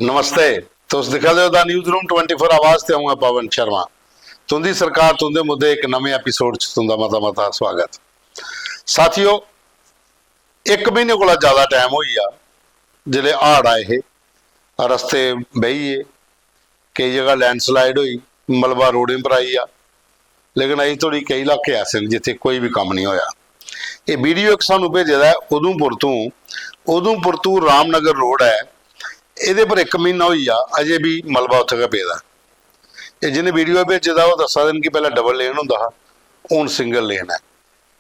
नमस्ते। तुस दिखा दे दा न्यूज़ रूम 24 आवाज़ ते आऊँ पवन शर्मा। तुंदी सरकार तुंदे मुद्दे एक नवे एपीसोड च तुंदा मता मता स्वागत। साथियों, एक महीने कोला ज़्यादा टाइम हो गया जिले हाड़ आए हे, रस्ते बही है, कई जगह लैंडस्लाइड हुई, मलबा रोडें पर आई आ, लेकिन अजे थोड़ी कई इलाके ऐसे जिथे कोई भी काम नहीं होया। ये वीडियो एक सानू भेजे दा उधमपुर तो रामनगर रोड है, ये पर एक महीना हो गया अजे भी मलबा उत्थे पेदा। ये जिन्हें वीडियो भेजे दा वो दसा दिन कि पहले डबल लेन होंदा हा, हुण सिंगल लेन है।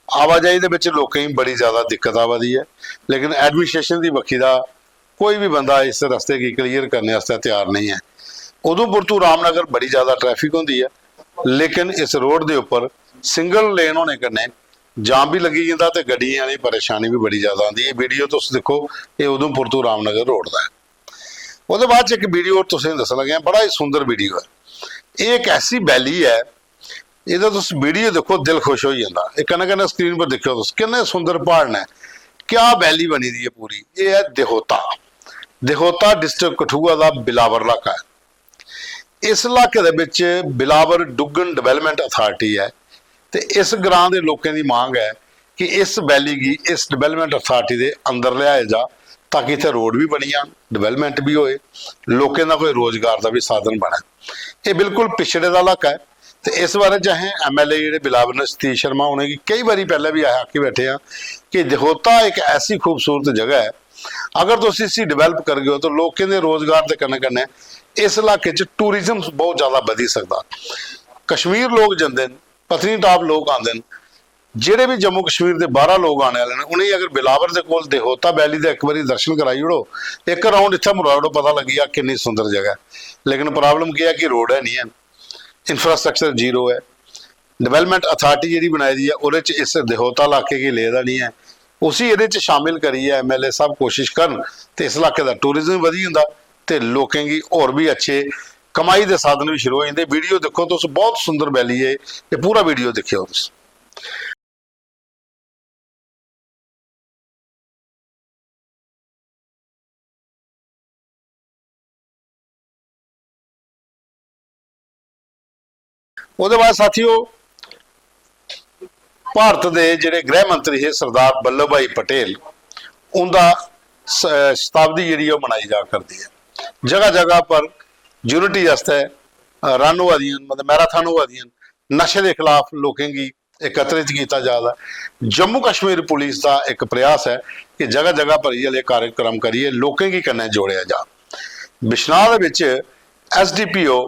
आवाजाही दे विच लोकें की बड़ी ज़्यादा दिक्कत आवदी है, लेकिन एडमिनिस्ट्रेशन की बखी दा कोई भी बंदा इस रस्ते की क्लीयर करने वास्ते तैयार नहीं है। उधमपुर तो रामनगर बड़ी ज़्यादा ट्रैफिक होंदी है, लेकिन इस रोड के उपर सिंगल लेन होने कन्नै जाम भी लगी जाता तो गड्डियां की परेशानी भी बड़ी ज़्यादा आती है। वीडियो तुस देखो, ये उधमपुर तो रामनगर रोड का है। उसके बाद एक वीडियो तुसें दस लगे, बड़ा ही सुंदर वीडियो है। ये एक ऐसी वैली है, ये तुस वीडियो देखो दिल खुश हो जाता है। कन्नै कन्नै स्क्रीन पर देखो तुस कितने सुंदर पहाड़ ने, क्या वैली बनी दी है पूरी। ये है देहोता डिस्ट्रिक्ट कठुआ का बिलावर इलाका है। इस इलाके दे विच बिलावर डुगन डिवेलपमेंट अथॉरिटी है, तो इस ग्रां के लोगों की मांग है कि इस वैली की इस डिवेलपमेंट अथॉरिटी के अंदर लिया जा, ताकि इतने रोड भी बनी जान, डिवेलपमेंट भी होए, लोगों का कोई रोजगार का भी साधन बने। ये बिल्कुल पिछड़े का इलाका है। तो इस बारे चाहे MLA जो बिलावर ने सतीश शर्मा उन्हें कई बार पहले भी आके बैठे हैं कि देहोता एक ऐसी खूबसूरत जगह है, अगर तुम इसी डिवेलप कर गए हो तो लोगों के रोजगार के कन्नै कन्नै इस इलाके टूरिज्म बहुत ज़्यादा बढ़ी सकता। कश्मीर लोग जाते हैं, पत्नीटाप लोग आते हैं, ਜਿਹੜੇ भी जम्मू कश्मीर के बाहर लोग आने वाले हैं, उन्हें अगर बिलावर के कोल देहोता वैली के एक बार दर्शन कराई ओड़ो, एक राउंड इतना मुराड़ो, पता लगी आ कितनी सुंदर जगह है। लेकिन प्रॉब्लम क्या है कि रोड है नहीं है, इंफ्रास्ट्रक्चर जीरो है। डिवेलपमेंट अथॉरिटी जी बनाई दी है, वो इस देहोता इलाके की लेदा नहीं है, उसी ये शामिल करिए MLA साहब कोशिश करन तो इस इलाके का टूरिज्म वधी जांदा ते लोगों की होर भी अच्छे कमाई के साधन भी शुरू हो जाते। वीडियो देखो तो बहुत सुंदर वैली है, ये पूरा वीडियो देखियो तुस। उसके बाद साथियों, भारत के जोड़े गृह मंत्री है सरदार वल्लभ भाई पटेल, उनका शताब्दी जी मनाई जा करती है। जगह जगह पर यूनिटी वास्ते रन हुआ दी, मतलब मैराथन हुआ दी, नशे के खिलाफ लोगों की एकत्रित किया जा रहा है। जम्मू कश्मीर पुलिस का एक प्रयास है कि जगह जगह पर ये कार्यक्रम करिए, लोगों की कन्नै जोड़िया जा। बिश्नाह के SDPO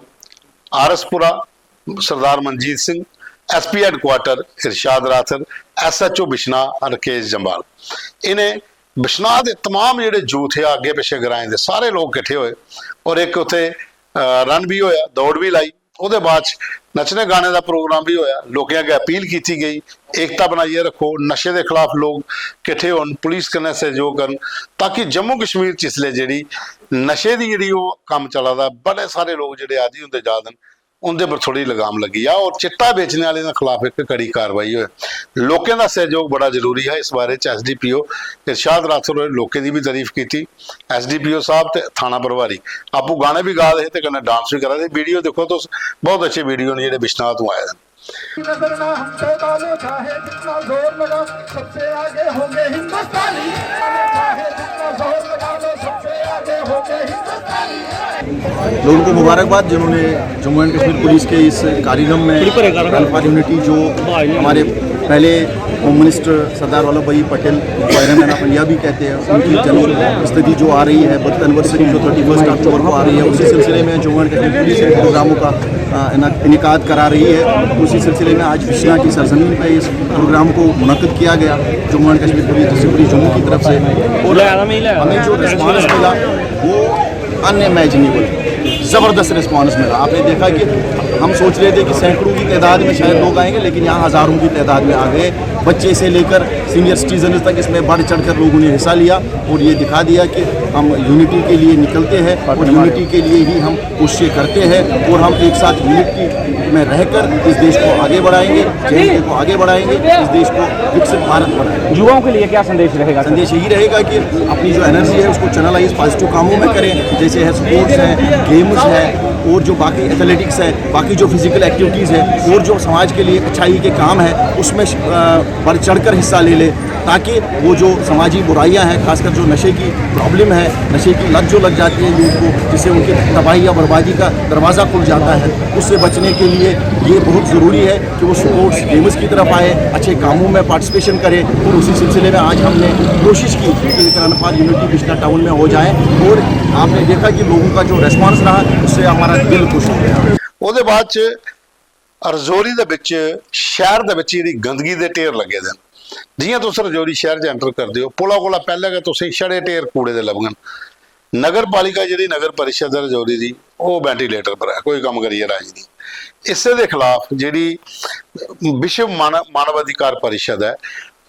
आरसपुरा सरदार मनजीत सिंह, SP हैडकुआटर इरशाद राथर, SHO बिश्नाह राकेश जंबाल, इन्हें बिश्नाह के तमाम जोड़े यूथ है अगे पिछे ग्राएं के सारे लोग इकट्ठे होए और एक उत्थे रन भी होया, दौड़ भी लाई। उसके बाद नचने गाने का प्रोग्राम भी होया, लोगों अगे अपील की गई, एकता बनाइए रखो, नशे के खिलाफ लोग इकट्ठे होन, पुलिस कन्नै सहयोग करन, ताकि जम्मू कश्मीर च इसलिए जी नशे की जी काम चला दा, बड़े सारे लोग जोड़े आदि होंगे जा दिन, उनके पर थोड़ी लगाम लगी आ और चिट्टा बेचने वाले के खिलाफ एक कड़ी कार्रवाई हो। लोगों का सहयोग बड़ा जरूरी है। इस बारे SDPO इरशाद राथर लोगों की भी तारीफ की। SDPO साहब ते थाना प्रभारी आपू गाने भी गा रहे थे, कन्नै डांस भी करा रहे। वीडियो देखो तो बहुत अच्छे वीडियो ने जो बिश्नाह तो आए हैं। लोगों को मुबारकबाद जिन्होंने जम्मू एंड कश्मीर पुलिस के इस कार्यक्रम में अल्फा यूनिटी, जो हमारे पहले होम मिनिस्टर सरदार वल्लभ भाई पटेल पैरन पंजाबी कहते हैं, उनकी जन्म स्थिति जो आ रही है, बर्थ एनिवर्सरी जो 31 अक्टूबर को आ रही है, उसी सिलसिले में जम्मू एंड कश्मीर पुलिस इन प्रोग्रामों का इनेकाद करा रही है। उसी सिलसिले में आज बिश्नाह की सरजमीन पर इस प्रोग्राम को मुनक्किद किया गया Jammu and Kashmir police district police Jammu की तरफ से, और हमें जो रिस्पॉन्स मिला वो अनइमेजिनेबल, ज़बरदस्त रिस्पॉन्स मिला। आपने देखा कि हम सोच रहे थे कि सैकड़ों की तादाद में शायद लोग आएंगे, लेकिन यहाँ हज़ारों की तादाद में आ गए। बच्चे से लेकर सीनियर सिटीजन तक इसमें बढ़ चढ़कर लोगों ने हिस्सा लिया और ये दिखा दिया कि हम यूनिटी के लिए निकलते हैं और यूनिटी के लिए ही हम कोशिशें करते हैं और हम एक साथ यूनिटी में रहकर इस देश को आगे बढ़ाएंगे, JNK को आगे बढ़ाएंगे, इस देश को विकसित भारत बनाएंगे। युवाओं के लिए क्या संदेश रहेगा? संदेश यही रहेगा कि अपनी जो एनर्जी है उसको चैनलाइज पॉजिटिव कामों में करें, जैसे है स्पोर्ट्स है, गेम्स है और जो बाकी एथलेटिक्स है, बाकी जो फिजिकल एक्टिविटीज़ है और जो समाज के लिए अच्छाई के काम है उसमें बढ़ चढ़कर हिस्सा ले ले, ताकि वो जो समाजी बुराइयां हैं, खासकर जो नशे की प्रॉब्लम है, नशे की लत जो लग जाती है यूथ को, जिससे उनकी तबाही या बर्बादी का दरवाज़ा खुल जाता है, उससे बचने के लिए ये बहुत ज़रूरी है कि वो स्पोर्ट्स गेम्स की तरफ आए, अच्छे कामों में पार्टिसिपेशन करें। और उसी सिलसिले में आज हमने कोशिश की कि रन फॉर यूनिटी बिजनर टाउन में हो जाए और आपने देखा कि लोगों का जो रेस्पॉन्स रहा उससे हमारा दिल खुश हो गया। ਉਹਦੇ ਬਾਅਦ ਚ ਰਜੌਰੀ ਦੇ ਵਿੱਚ ਸ਼ਹਿਰ ਦੇ ਵਿੱਚ ਜਿਹੜੀ ਗੰਦਗੀ ਦੇ ਢੇਰ ਲੱਗੇ ਦੇ ਜਿਵੇਂ ਤੁਸੀਂ ਰਜੌਰੀ ਸ਼ਹਿਰ 'ਚ ਐਂਟਰ ਕਰਦੇ ਹੋ ਪੁਲਾ ਕੋਲਾ ਪਹਿਲਾਂ ਕਿ ਤੁਸੀਂ ਛੜੇ ਢੇਰ ਕੂੜੇ ਦੇ ਲੱਭਣ ਨਗਰ ਪਾਲਿਕਾ ਜਿਹੜੀ ਨਗਰ ਪਰਿਸ਼ਦ ਹੈ ਰਜੌਰੀ ਦੀ ਉਹ ਵੈਂਟੀਲੇਟਰ ਪਰ ਹੈ, ਕੋਈ ਕੰਮ ਕਰੀਏ ਰਾਜ ਨਹੀਂ। ਇਸੇ ਦੇ ਖਿਲਾਫ ਜਿਹੜੀ ਵਿਸ਼ਵ ਮਾਨਵ ਅਧਿਕਾਰ ਪਰਿਸ਼ਦ ਹੈ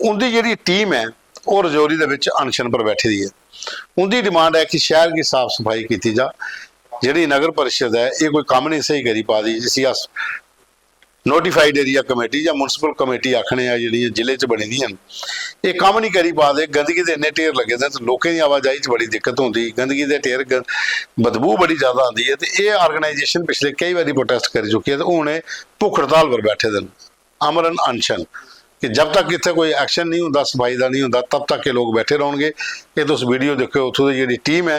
ਉਹਦੀ ਜਿਹੜੀ ਟੀਮ ਹੈ ਉਹ ਰਜੌਰੀ ਦੇ ਵਿੱਚ ਅਨਸ਼ਨ ਪਰ ਬੈਠੀ ਦੀ ਹੈ। ਉਹਦੀ ਡਿਮਾਂਡ ਹੈ ਕਿ ਸ਼ਹਿਰ ਦੀ ਸਾਫ਼ ਸਫਾਈ ਕੀਤੀ ਜਾ। ਜਿਹੜੀ ਨਗਰ ਪਰਿਸ਼ਦ ਹੈ ਇਹ ਕੋਈ ਕੰਮ ਨਹੀਂ ਸਹੀ ਕਰੀ ਪਾ ਦੀ, ਜਿਸੀ ਆ ਨੋਟੀਫਾਈਡ ਏਰੀਆ ਕਮੇਟੀ ਜਾਂ ਮਿਊਨਿਸਪਲ ਕਮੇਟੀ ਆਖਣੇ ਆ ਜਿਹੜੀਆਂ ਜ਼ਿਲ੍ਹੇ 'ਚ ਬਣੀ ਦੀਆਂ ਇਹ ਕੰਮ ਨਹੀਂ ਕਰੀ ਪਾ ਦੇ। ਗੰਦਗੀ ਦੇ ਇੰਨੇ ਢੇਰ ਲੱਗੇ ਦੇ ਤੇ ਲੋਕਾਂ ਦੀ ਆਵਾਜਾਈ 'ਚ ਬੜੀ ਦਿੱਕਤ ਹੁੰਦੀ, ਗੰਦਗੀ ਦੇ ਢੇਰ ਬਦਬੂ ਬੜੀ ਜ਼ਿਆਦਾ ਆਉਂਦੀ ਹੈ। ਤੇ ਇਹ ਆਰਗੇਨਾਈਜੇਸ਼ਨ ਪਿਛਲੇ ਕਈ ਵਾਰੀ ਪ੍ਰੋਟੈਸਟ ਕਰ ਚੁੱਕੀ ਹੈ ਤੇ ਹੁਣ ਇਹ ਭੁੱਖ ਹੜਤਾਲ ਪਰ ਬੈਠੇ ਦੇ ਅਮਰਨ ਅਨਸ਼ਨ कि जब तक इत्थे कोई एक्शन नहीं होंदा, सफाई का नहीं होंदा, तब तक ये लोग बैठे रहेंगे। ये तुस वीडियो देखो उत्थों की जिहड़ी टीम है,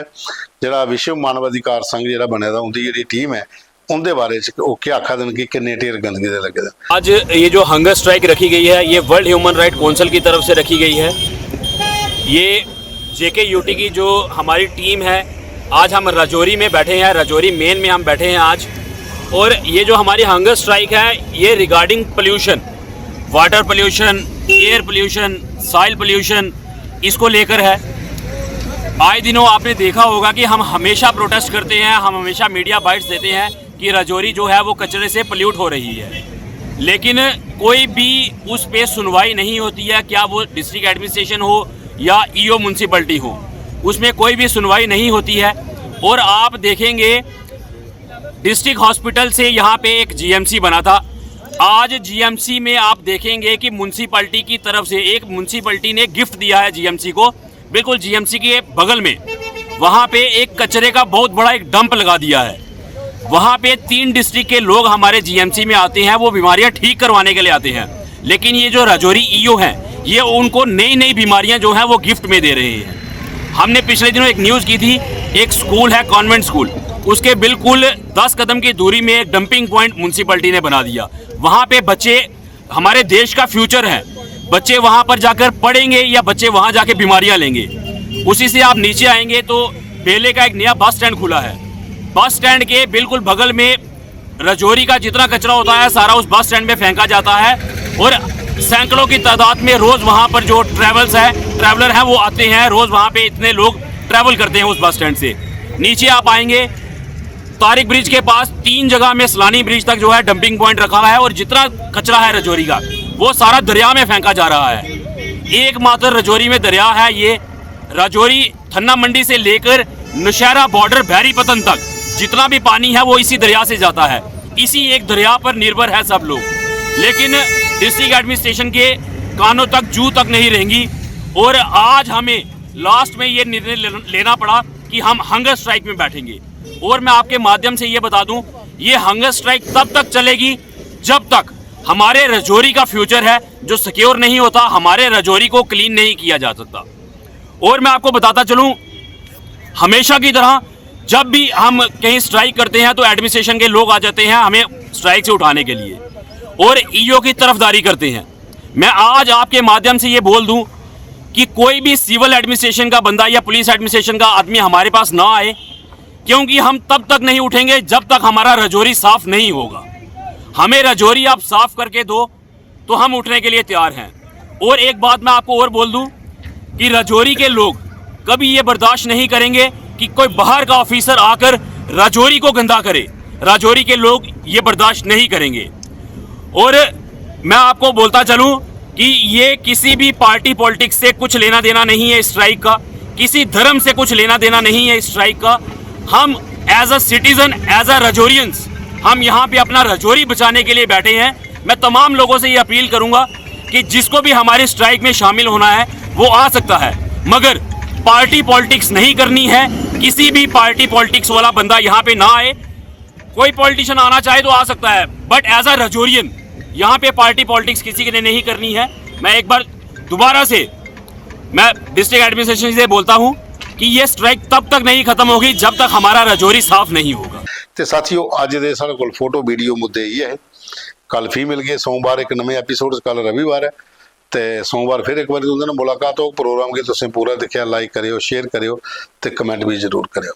जिहड़ा विश्व मानव अधिकार संघ जिहड़ा बने दा उनकी जिहड़ी टीम है उनके बारे वो क्या आखा देन कि किन्ने ढेर गंदगी दे लगे दे। आज ये जो हंगर स्ट्राइक रखी गई है ये वर्ल्ड ह्यूमन राइट काउंसिल की तरफ से रखी गई है। ये JKUT की जो हमारी टीम है, आज हम राजौरी में बैठे हैं, राजौरी मेन में हम बैठे हैं आज। और ये जो हमारी हंगर स्ट्राइक है ये regarding pollution, water pollution, air pollution, soil pollution, इसको लेकर है। आए दिनों आपने देखा होगा कि हम हमेशा प्रोटेस्ट करते हैं, हम हमेशा मीडिया बाइट्स देते हैं कि राजौरी जो है वो कचरे से पोल्यूट हो रही है, लेकिन कोई भी उस पे सुनवाई नहीं होती है। क्या वो डिस्ट्रिक्ट एडमिनिस्ट्रेशन हो या EO म्यूनसिपलिटी हो, उसमें कोई भी सुनवाई नहीं होती है। और आप देखेंगे डिस्ट्रिक्ट हॉस्पिटल से यहाँ पे एक GMC बना था, आज GMC में आप देखेंगे कि म्यूनसिपलिटी की तरफ से एक म्यूनसिपलिटी ने गिफ्ट दिया है GMC को, बिल्कुल GMC के बगल में वहाँ पे एक कचरे का बहुत बड़ा एक डंप लगा दिया है। वहाँ पे 3 डिस्ट्रिक्ट के लोग हमारे GMC में आते हैं, वो बीमारियाँ ठीक करवाने के लिए आते हैं, लेकिन ये जो राजौरी EO हैं ये उनको नई नई बीमारियाँ जो हैं वो गिफ्ट में दे रहे हैं। हमने पिछले दिनों एक न्यूज़ की थी, एक स्कूल है कॉन्वेंट स्कूल, उसके बिल्कुल 10 कदम की दूरी में एक डंपिंग पॉइंट म्यूनसिपलिटी ने बना दिया। वहाँ पे बच्चे हमारे देश का फ्यूचर है, बच्चे वहाँ पर जाकर पढ़ेंगे या बच्चे वहाँ जाके बीमारियाँ लेंगे। उसी से आप नीचे आएंगे तो बेले का एक नया बस स्टैंड खुला है, बस स्टैंड के बिल्कुल बगल में राजौरी का जितना कचरा होता है सारा उस बस स्टैंड में फेंका जाता है। और सैकड़ों की तादाद में रोज़ वहाँ पर जो ट्रैवलर हैं वो आते हैं, रोज़ वहाँ पे इतने लोग ट्रैवल करते हैं उस बस स्टैंड से। नीचे आप आएंगे तारिक ब्रिज के पास 3 जगह में सलानी ब्रिज तक जो है डंपिंग पॉइंट रखा हुआ है और जितना कचरा है राजौरी का वो सारा दरिया में फेंका जा रहा है। एकमात्र राजौरी में दरिया है ये, राजौरी थन्ना मंडी से लेकर नौशहरा बॉर्डर भैरीपतन तक जितना भी पानी है वो इसी दरिया से जाता है। इसी एक दरिया पर निर्भर है सब लोग, लेकिन डिस्ट्रिक्ट एडमिनिस्ट्रेशन के कानों तक जू तक नहीं रहेंगी। और आज हमें लास्ट में ये निर्णय लेना पड़ा कि हम हंगर स्ट्राइक में बैठेंगे। और मैं आपके माध्यम से ये बता दूं, ये हंगर स्ट्राइक तब तक चलेगी जब तक हमारे राजौरी का फ्यूचर है जो सिक्योर नहीं होता, हमारे राजौरी को क्लीन नहीं किया जा सकता। और मैं आपको बताता चलूं, हमेशा की तरह जब भी हम कहीं स्ट्राइक करते हैं तो एडमिनिस्ट्रेशन के लोग आ जाते हैं हमें स्ट्राइक से उठाने के लिए और EO की तरफदारी करते हैं। मैं आज आपके माध्यम से ये बोल दूं कि कोई भी सिविल एडमिनिस्ट्रेशन का बंदा या पुलिस एडमिनिस्ट्रेशन का आदमी हमारे पास ना आए, क्योंकि हम तब तक नहीं उठेंगे जब तक हमारा राजौरी साफ नहीं होगा। हमें राजौरी आप साफ करके दो तो हम उठने के लिए तैयार हैं। और एक बात मैं आपको और बोल दूं कि राजौरी के लोग कभी ये बर्दाश्त नहीं करेंगे कि कोई बाहर का ऑफिसर आकर राजौरी को गंदा करे। राजौरी के लोग ये बर्दाश्त नहीं करेंगे। और मैं आपको बोलता चलूं, कि ये किसी भी पार्टी पॉलिटिक्स से कुछ लेना देना नहीं है। स्ट्राइक का किसी धर्म से कुछ लेना देना नहीं है। स्ट्राइक का हम as a citizen, as a Rajourians, हम यहाँ पे अपना रजौरी बचाने के लिए बैठे हैं। मैं तमाम लोगों से ये अपील करूंगा कि जिसको भी हमारे स्ट्राइक में शामिल होना है वो आ सकता है, मगर पार्टी पॉलिटिक्स नहीं करनी है। किसी भी पार्टी पॉलिटिक्स वाला बंदा यहाँ पे ना आए। कोई पॉलिटिशियन आना चाहे तो आ सकता है, बट एज अ रजौरियन यहाँ पे पार्टी पॉलिटिक्स किसी के नहीं करनी है। मैं एक बार दोबारा से मैं डिस्ट्रिक्ट एडमिनिस्ट्रेशन से बोलता हूँ कि ये स्ट्राइक तब तक नहीं खत्म होगी जब तक हमारा रजौरी साफ नहीं होगा। ਤੇ ਸਾਥੀਓ ਅੱਜ ਦੇ ਸਾਡੇ ਕੋਲ ਫੋਟੋ ਵੀਡੀਓ ਮੁੱਦੇ ਇਹ ਹੈ। ਕੱਲ ਫੀ ਮਿਲ ਗਏ, ਸੋਮਵਾਰ ਇੱਕ ਨਵੇਂ ਐਪੀਸੋਡ, ਕੱਲ ਰਵੀਵਾਰ ਹੈ ਤੇ ਸੋਮਵਾਰ ਫਿਰ ਇੱਕ ਵਾਰੀ ਤੁਹਾਡੇ ਨਾਲ ਮੁਲਾਕਾਤ ਹੋ। ਪ੍ਰੋਗਰਾਮ ਕੇ ਤੁਸੀਂ ਪੂਰਾ ਦੇਖਿਆ, ਲਾਈਕ ਕਰਿਓ, ਸ਼ੇਅਰ ਕਰਿਓ ਤੇ ਕਮੈਂਟ ਵੀ ਜ਼ਰੂਰ ਕਰਿਓ।